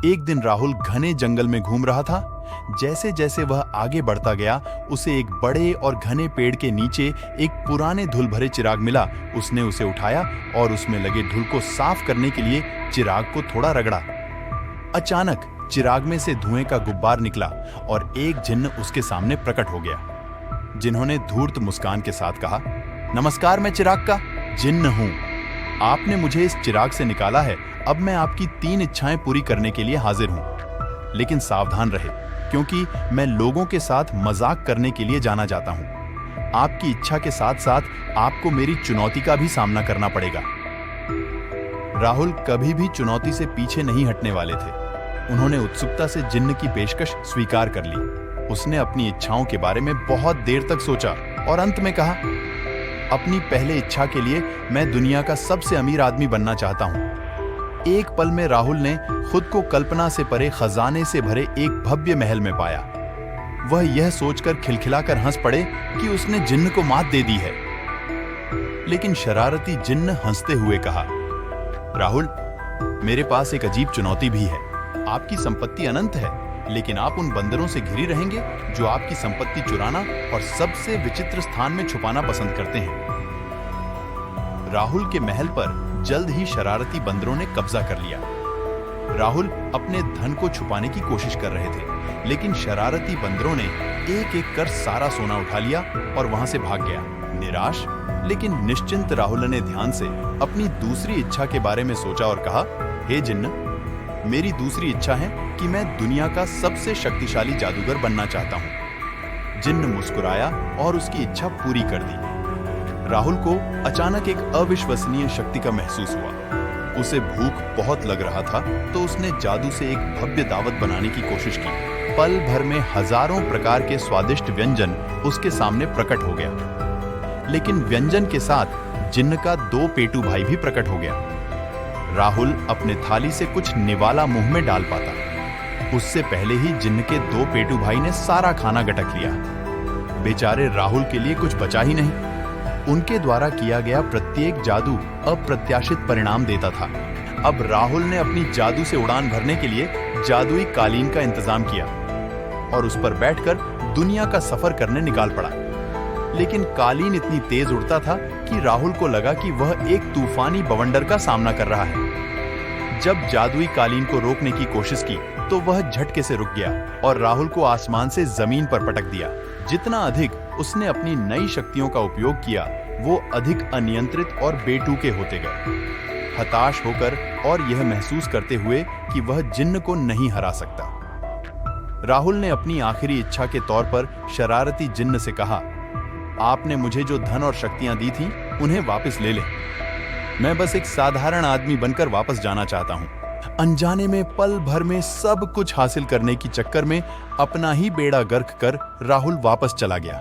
एक दिन राहुल घने जंगल में घूम रहा था। जैसे जैसे वह आगे बढ़ता गया, उसे एक बड़े और घने पेड़ के नीचे एक पुराने धूल भरे चिराग मिला। उसने उसे उठाया और उसमें लगे धूल को साफ करने के लिए चिराग को थोड़ा रगड़ा। अचानक चिराग में से धुएं का गुब्बार निकला और एक जिन्न उसके सामने प्रकट हो गया, जिन्होंने धूर्त मुस्कान के साथ कहा, नमस्कार, मैं चिराग का जिन्न हूं। आपने मुझे इस चिराग से निकाला है। अब मैं आपकी 3 इच्छाएं पूरी करने के लिए हाजिर हूं। लेकिन सावधान रहे, क्योंकि मैं लोगों के साथ मजाक करने के लिए जाना जाता हूं। आपकी इच्छा के साथ साथ आपको मेरी चुनौती का भी सामना करना पड़ेगा। राहुल कभी भी चुनौती से पीछे नहीं हटने वाले थे। उन्होंने उत्सुकता से जिन्न की पेशकश स्वीकार कर ली। उसने अपनी इच्छाओं के बारे में बहुत देर तक सोचा और अंत में कहा, अपनी पहले इच्छा के लिए मैं दुनिया का सबसे अमीर आदमी बनना चाहता हूं। एक पल में राहुल ने खुद को कल्पना से परे खजाने से भरे एक भव्य महल में पाया। वह यह सोचकर खिलखिलाकर हंस पड़े कि उसने जिन्न को मात दे दी है। लेकिन शरारती जिन्न हंसते हुए कहा, राहुल, मेरे पास एक अजीब चुनौती भी है। आपकी संपत्ति अनंत है, लेकिन आप उन बंदरों से घिरी रहेंगे जो आपकी संपत्ति चुराना और सबसे विचित्र स्थान में छुपाना पसंद करते हैं। राहुल के महल पर जल्द ही शरारती बंदरों ने कब्जा कर लिया। राहुल अपने धन को छुपाने की कोशिश कर रहे थे, लेकिन शरारती बंदरों ने एक एक कर सारा सोना उठा लिया और वहां से भाग गया। निराश लेकिन निश्चिंत राहुल ने ध्यान से अपनी दूसरी इच्छा के बारे में सोचा और कहा, हे जिन्न, मेरी दूसरी इच्छा है कि मैं दुनिया का सबसे शक्तिशाली जादूगर बनना चाहता हूं। जिन्न मुस्कुराया और उसकी इच्छा पूरी कर दी। राहुल को अचानक एक अविश्वसनीय शक्ति का महसूस हुआ। उसे भूख बहुत लग रहा था, तो उसने जादू से एक भव्य दावत बनाने की कोशिश की। पल भर में हजारों प्रकार के स्वादिष्ट व्यंजन उसके सामने प्रकट हो गया। लेकिन व्यंजन के साथ जिन्न का 2 पेटू भाई भी प्रकट हो गया। राहुल अपने थाली से कुछ निवाला मुंह में डाल पाता, उससे पहले ही जिन्न के 2 पेटू भाई ने सारा खाना गटक लिया। बेचारे राहुल के लिए कुछ बचा ही नहीं। उनके द्वारा किया गया प्रत्येक जादू अप्रत्याशित परिणाम देता था। अब राहुल ने अपनी जादू से उड़ान भरने के लिए जादुई कालीन का इंतजाम किया और उस पर बैठकर दुनिया का सफर करने निकाल पड़ा। लेकिन कालीन इतनी तेज उड़ता था कि राहुल को लगा कि वह एक तूफानी बवंडर का सामना कर रहा है। जब जादुई कालीन को रोकने की कोशिश की, तो वह झटके से रुक गया और राहुल को आसमान से जमीन पर पटक दिया। जितना अधिक उसने अपनी नई शक्तियों का उपयोग किया, वो अधिक अनियंत्रित और बेटूके होते गए। हताश होकर और यह महसूस करते हुए कि वह जिन्न को नहीं हरा सकता, राहुल ने अपनी आखिरी इच्छा के तौर पर शरारती जिन्न से कहा, आपने मुझे जो धन और शक्तियां दी थी, उन्हें वापस ले लें। मैं बस एक साधारण आदमी बनकर वापस जाना चाहता हूं। अनजाने में पल भर में सब कुछ हासिल करने की चक्कर में अपना ही बेड़ा गर्क कर राहुल वापस चला गया।